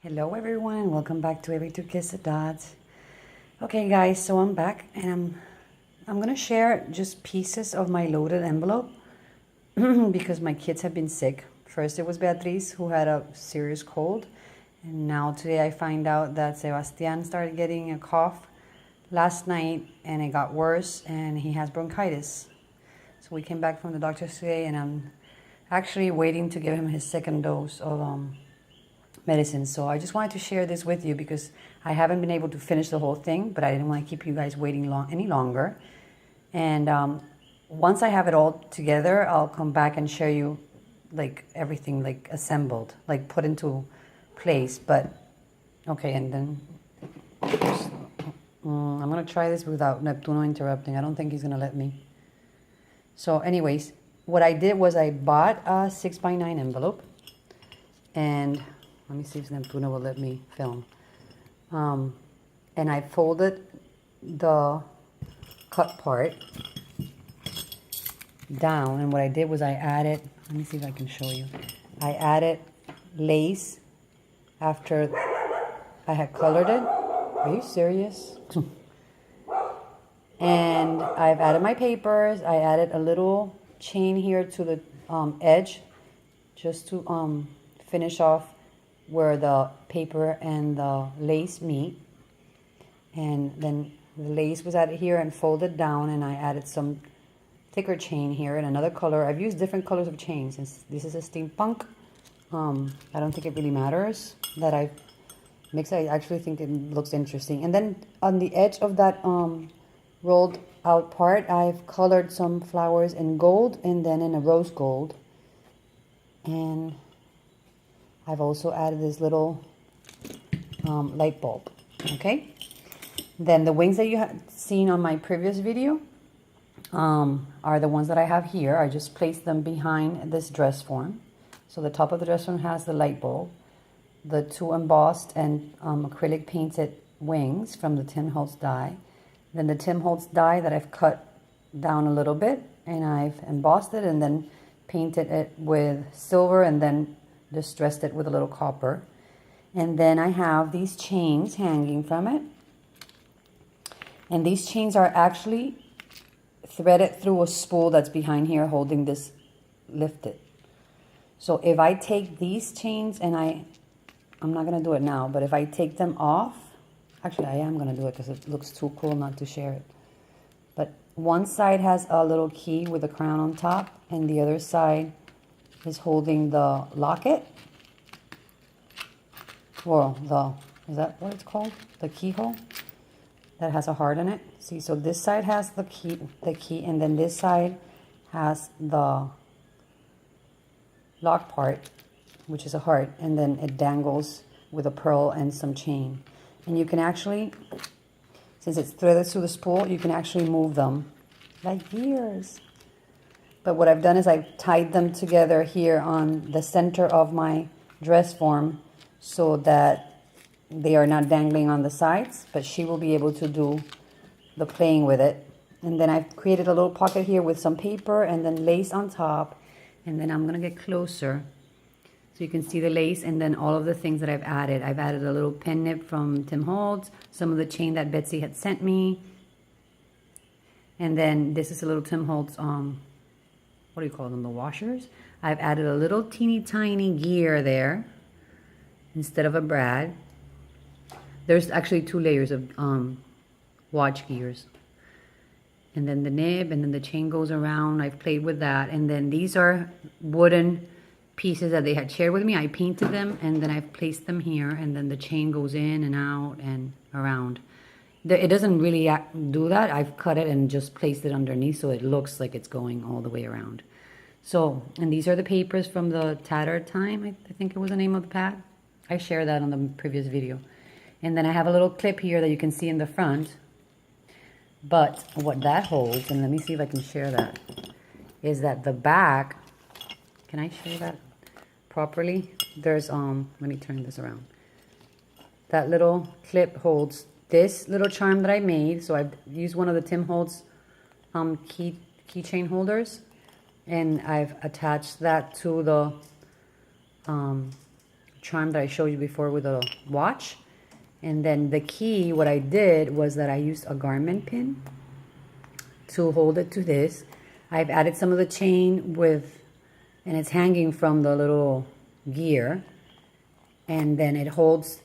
Hello everyone and welcome back to Every Two Kiss a Dot. Okay guys, so I'm back and I'm gonna share just pieces of my loaded envelope because my kids have been sick. First it was Beatriz who had a serious cold, and now today I find out that Sebastian started getting a cough last night and it got worse and he has bronchitis. So we came back from the doctor today and I'm actually waiting to give him his second dose of medicine. So I just wanted to share this with you because I haven't been able to finish the whole thing, but I didn't want to keep you guys waiting any longer. And once I have it all together, I'll come back and show you like everything like assembled, like put into place. But okay, and then I'm gonna try this without Neptuno interrupting. I don't think he's gonna let me. So anyways, what I did was I bought a 6x9 envelope, and let me see if Neptuno will let me film. And I folded the cut part down, and what I did was I added, let me see if I can show you. I added lace after I had colored it. Are you serious? And I've added my papers. I added a little chain here to the edge just to finish off where the paper and the lace meet. And then the lace was added here and folded down, and I added some thicker chain here in another color. I've used different colors of chain since this is a steampunk. I don't think it really matters that I've mixed. I actually think it looks interesting. And then on the edge of that rolled out part, I've colored some flowers in gold and then in a rose gold. And I've also added this little light bulb, okay? Then the wings that you have seen on my previous video are the ones that I have here. I just placed them behind this dress form. So the top of the dress form has the light bulb, the two embossed and acrylic painted wings from the Tim Holtz die. Then the Tim Holtz die that I've cut down a little bit, and I've embossed it and then painted it with silver and then distressed it with a little copper. And then I have these chains hanging from it, and these chains are actually threaded through a spool that's behind here holding this lifted. So if I take these chains and I'm not gonna do it now, but if I take them off, actually I am gonna do it because it looks too cool not to share it. But one side has a little key with a crown on top, and the other side is holding the locket. Well, is that what it's called? The keyhole that has a heart in it. See, so this side has the key, and then this side has the lock part, which is a heart, and then it dangles with a pearl and some chain. And you can actually, since it's threaded through the spool, you can actually move them like gears. But what I've done is I've tied them together here on the center of my dress form so that they are not dangling on the sides, but she will be able to do the playing with it. And then I've created a little pocket here with some paper and then lace on top. And then I'm gonna get closer so you can see the lace and then all of the things that I've added. I've added a little pen nib from Tim Holtz, some of the chain that Betsy had sent me. And then this is a little Tim Holtz, what do you call them, the washers? I've added a little teeny tiny gear there instead of a brad. There's actually 2 layers of watch gears. And then the nib, and then the chain goes around. I've played with that. And then these are wooden pieces that they had shared with me. I painted them, and then I've placed them here, and then the chain goes in and out and around. It doesn't really do that. I've cut it and just placed it underneath so it looks like it's going all the way around. So, and these are the papers from the Tattered Time, I think it was the name of the pad. I shared that on the previous video. And then I have a little clip here that you can see in the front. But what that holds, and let me see if I can share that, is that the back, can I share that properly? There's, let me turn this around. That little clip holds this little charm that I made. So I've used one of the Tim Holtz keychain holders, and I've attached that to the charm that I showed you before with a watch. And then the key, what I did was that I used a garment pin to hold it to this. I've added some of the chain with, and it's hanging from the little gear. And then it holds,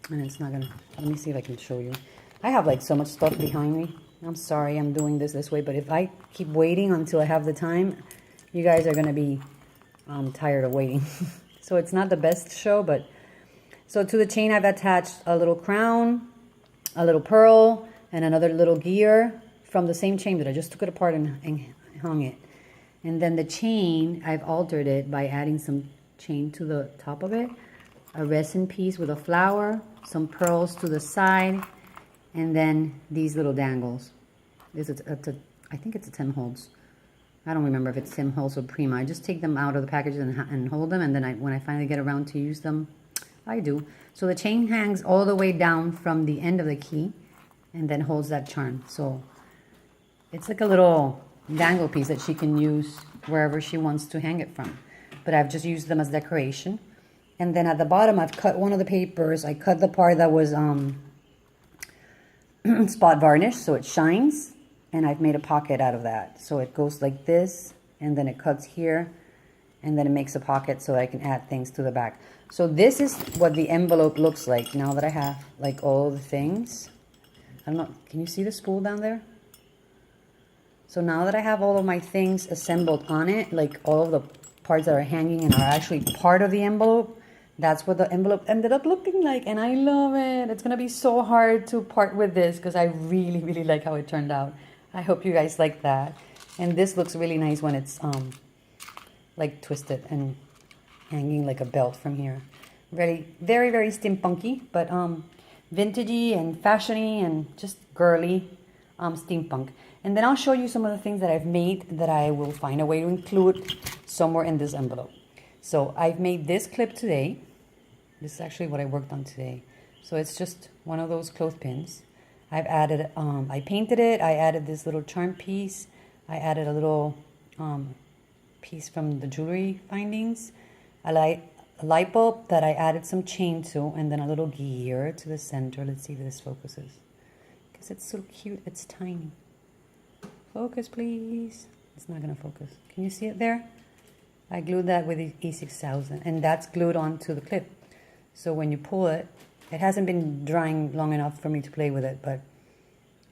and it's not gonna, let me see if I can show you. I have like so much stuff behind me. I'm sorry I'm doing this way, but if I keep waiting until I have the time, you guys are gonna be tired of waiting. So it's not the best show, but so to the chain I've attached a little crown, a little pearl, and another little gear from the same chain that I just took it apart and hung it. And then the chain, I've altered it by adding some chain to the top of it, a resin piece with a flower, some pearls to the side, and then these little dangles. I think it's a Tim Holtz. I don't remember if it's Tim Holtz or Prima. I just take them out of the package and hold them, and then when I finally get around to use them, I do. So the chain hangs all the way down from the end of the key and then holds that charm. So it's like a little dangle piece that she can use wherever she wants to hang it from. But I've just used them as decoration. And then at the bottom, I've cut one of the papers. I cut the part that was spot varnish so it shines. And I've made a pocket out of that. So it goes like this, and then it cuts here, and then it makes a pocket so I can add things to the back. So this is what the envelope looks like now that I have like all the things. I don't know, can you see the spool down there? So now that I have all of my things assembled on it, like all of the parts that are hanging and are actually part of the envelope, that's what the envelope ended up looking like, and I love it. It's gonna be so hard to part with this because I really, really like how it turned out. I hope you guys like that. And this looks really nice when it's like twisted and hanging like a belt from here. Very, very, very steampunky, but vintagey and fashiony and just girly steampunk. And then I'll show you some of the things that I've made that I will find a way to include somewhere in this envelope. So I've made this clip today. This is actually what I worked on today. So it's just one of those clothespins. I've added, I painted it, I added this little charm piece, I added a little piece from the jewelry findings, a light bulb that I added some chain to, and then a little gear to the center. Let's see if this focuses, because it's so cute, it's tiny. Focus, please. It's not gonna focus. Can you see it there? I glued that with the E6000, and that's glued onto the clip. So when you pull it, it hasn't been drying long enough for me to play with it, but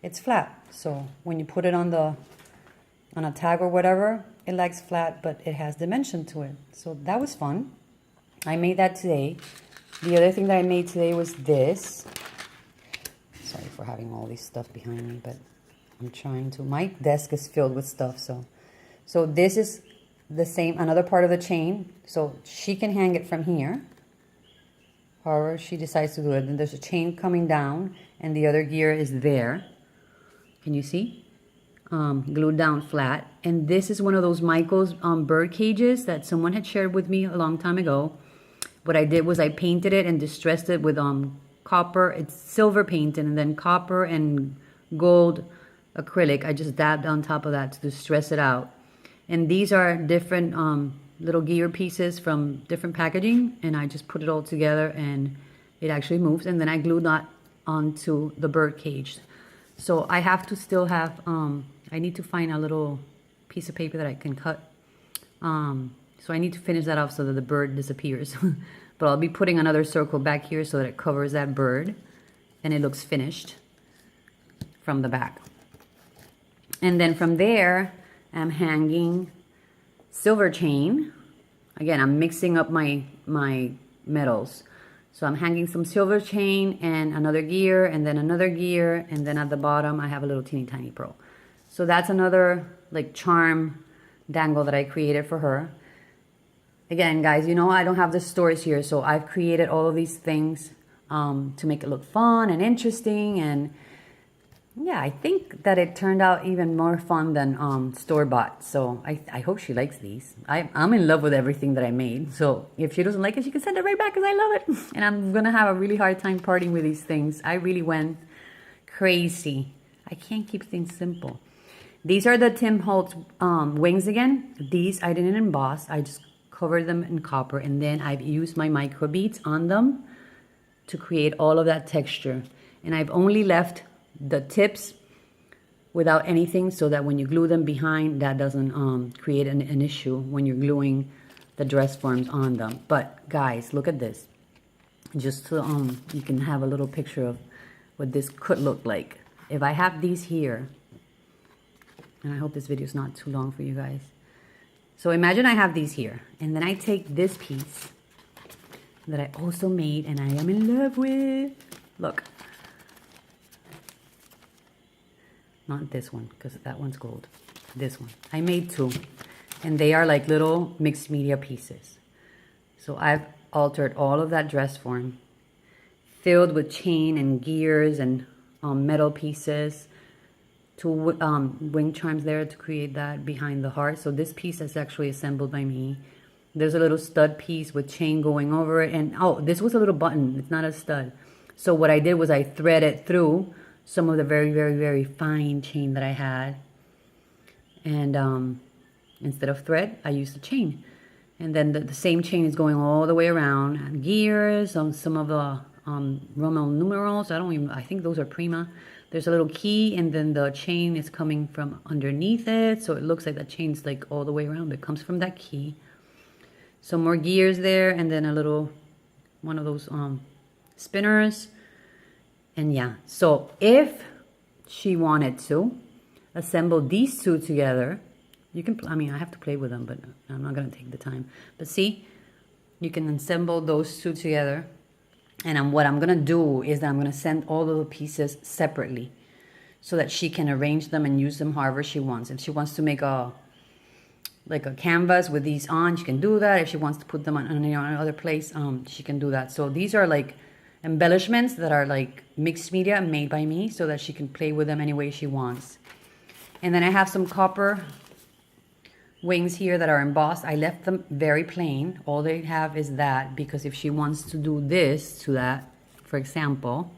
it's flat. So when you put it on a tag or whatever, it lags flat, but it has dimension to it. So that was fun. I made that today. The other thing that I made today was this. Sorry for having all this stuff behind me, but I'm trying to. My desk is filled with stuff, so this is the same, another part of the chain. So she can hang it from here, however she decides to do it. And there's a chain coming down, and the other gear is there. Can you see? Glued down flat. And this is one of those Michael's bird cages that someone had shared with me a long time ago. What I did was I painted it and distressed it with copper. It's silver painted, and then copper and gold acrylic. I just dabbed on top of that to distress it out. And these are different little gear pieces from different packaging, and I just put it all together and it actually moves. And then I glued that onto the bird cage. So I have to still have, I need to find a little piece of paper that I can cut. So I need to finish that off so that the bird disappears. But I'll be putting another circle back here so that it covers that bird and it looks finished from the back. And then from there, I'm hanging silver chain. Again, I'm mixing up my metals. So I'm hanging some silver chain and another gear, and then another gear, and then at the bottom I have a little teeny tiny pearl. So that's another like charm dangle that I created for her. Again, guys, you know I don't have the stores here, so I've created all of these things to make it look fun and interesting. And yeah, I think that it turned out even more fun than store-bought. So I hope she likes these. I'm in love with everything that I made. So if she doesn't like it, she can send it right back because I love it. And I'm going to have a really hard time parting with these things. I really went crazy. I can't keep things simple. These are the Tim Holtz wings again. These I didn't emboss. I just covered them in copper, and then I've used my micro beads on them to create all of that texture. And I've only left the tips without anything so that when you glue them behind, that doesn't create an issue when you're gluing the dress forms on them. But guys, look at this. Just so you can have a little picture of what this could look like. If I have these here, and I hope this video is not too long for you guys. So imagine I have these here, and then I take this piece that I also made and I am in love with. Look. Not this one, because that one's gold. This one. I made two. And they are like little mixed media pieces. So I've altered all of that dress form, filled with chain and gears and metal pieces, to wing charms there to create that behind the heart. So this piece is actually assembled by me. There's a little stud piece with chain going over it. And oh, this was a little button. It's not a stud. So what I did was I threaded through some of the very, very, very fine chain that I had. And instead of thread, I used the chain. And then the same chain is going all the way around. Gears, some of the Roman numerals. I think those are prima. There's a little key, and then the chain is coming from underneath it. So it looks like the chain's like all the way around. It comes from that key. Some more gears there, and then a little, one of those spinners. And yeah, so if she wanted to assemble these two together, you can, I mean, I have to play with them, but I'm not going to take the time. But see, you can assemble those two together. And what I'm going to do is that I'm going to send all of the pieces separately so that she can arrange them and use them however she wants. If she wants to make like a canvas with these on, she can do that. If she wants to put them on another place, she can do that. So these are like embellishments that are like mixed media made by me so that she can play with them any way she wants. And then I have some copper wings here that are embossed. I left them very plain. All they have is that, because if she wants to do this to that, for example,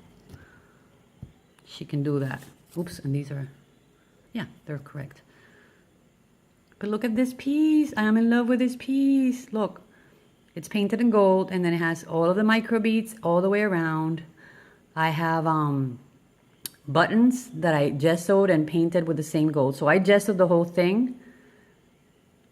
she can do that. Oops, and these are, yeah, they're correct. But look at this piece. I am in love with this piece. Look, it's painted in gold, and then it has all of the micro beads all the way around. I have buttons that I gessoed and painted with the same gold. So I gessoed the whole thing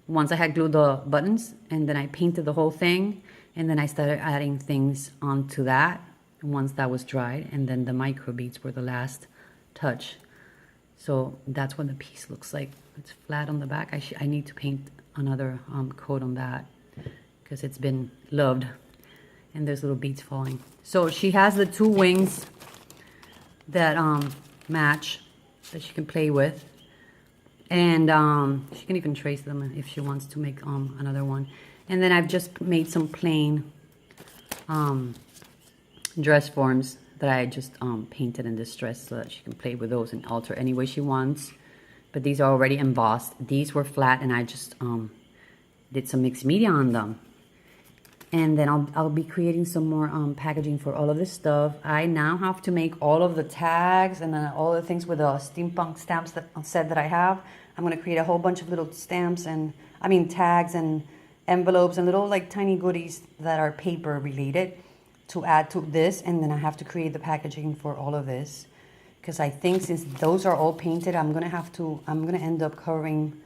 once I had glued the buttons, and then I painted the whole thing, and then I started adding things onto that once that was dried, and then the micro beads were the last touch. So that's what the piece looks like. It's flat on the back. I need to paint another coat on that because it's been loved, and there's little beads falling. So she has the two wings that match, that she can play with. And she can even trace them if she wants to make another one. And then I've just made some plain dress forms that I just painted in this dress so that she can play with those and alter any way she wants. But these are already embossed. These were flat, and I just did some mixed media on them. And then I'll be creating some more packaging for all of this stuff. I now have to make all of the tags and then all the things with the steampunk stamps set that I have. I'm going to create a whole bunch of little stamps and, tags and envelopes and little like tiny goodies that are paper related to add to this. And then I have to create the packaging for all of this. Because I think since those are all painted, I'm going to end up covering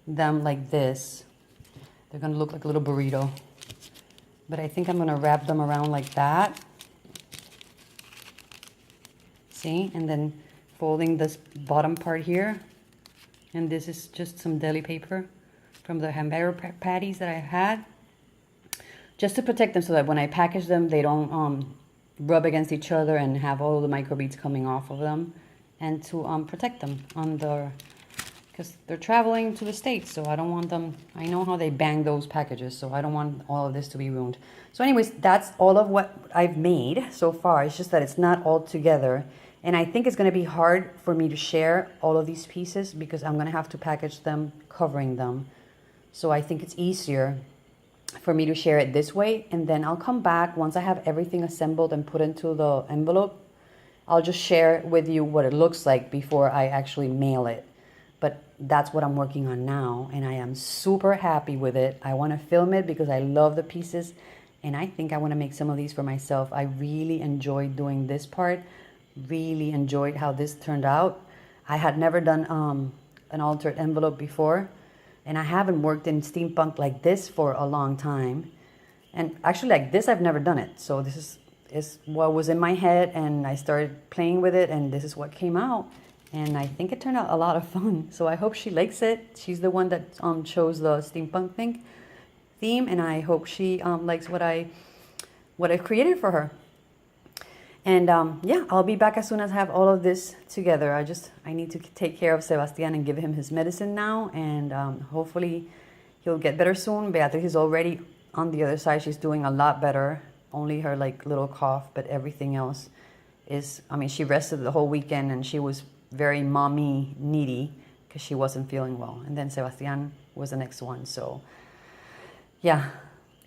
them like this. They're going to look like a little burrito. But I think I'm going to wrap them around like that. See? And then folding this bottom part here. And this is just some deli paper from the hamburger patties that I had. Just to protect them so that when I package them, they don't rub against each other and have all the microbeads coming off of them. And to protect them on the... because they're traveling to the States, so I don't want them... I know how they bang those packages, so I don't want all of this to be ruined. So anyways, that's all of what I've made so far. It's just that it's not all together. And I think it's going to be hard for me to share all of these pieces because I'm going to have to package them, covering them. So I think it's easier for me to share it this way. And then I'll come back once I have everything assembled and put into the envelope. I'll just share with you what it looks like before I actually mail it. but that's what I'm working on now, and I am super happy with it. I want to film it because I love the pieces, and I think I want to make some of these for myself. I really enjoyed doing this part, really enjoyed how this turned out. I had never done an altered envelope before, and I haven't worked in steampunk like this for a long time. And actually like this, I've never done it. So this is what was in my head, and I started playing with it, and this is what came out. And I think it turned out a lot of fun. So I hope she likes it. She's the one that chose the steampunk theme, and I hope she likes what I created for her. And yeah, I'll be back as soon as I have all of this together. I need to take care of Sebastian and give him his medicine now, and hopefully he'll get better soon. Beatriz is already on the other side. She's doing a lot better. Only her like little cough, but everything else is, I mean, she rested the whole weekend, and she was very mommy needy because she wasn't feeling well. And then Sebastian was the next one. So yeah,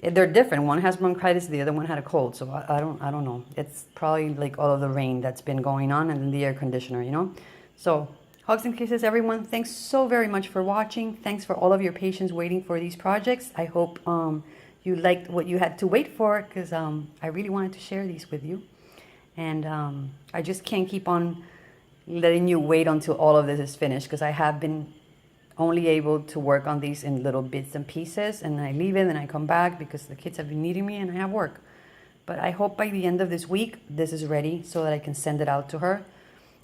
they're different. One has bronchitis, the other one had a cold. So I don't know. It's probably like all of the rain that's been going on, and then the air conditioner, you know. So hugs and kisses, everyone. Thanks so very much for watching. Thanks for all of your patience waiting for these projects. I hope you liked what you had to wait for, because I really wanted to share these with you. And I just can't keep on letting you wait until all of this is finished, because I have been only able to work on these in little bits and pieces, and I leave it and I come back because the kids have been needing me and I have work. But I hope by the end of this week this is ready so that I can send it out to her.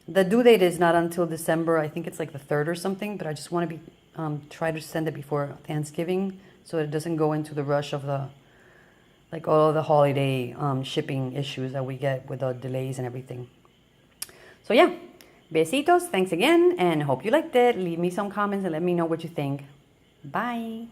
The due date is not until December. I think it's like the 3rd or something, but I just want to try to send it before Thanksgiving so it doesn't go into the rush of like all of the holiday shipping issues that we get with the delays and everything. So yeah, besitos, thanks again, and hope you liked it. Leave me some comments and let me know what you think. Bye.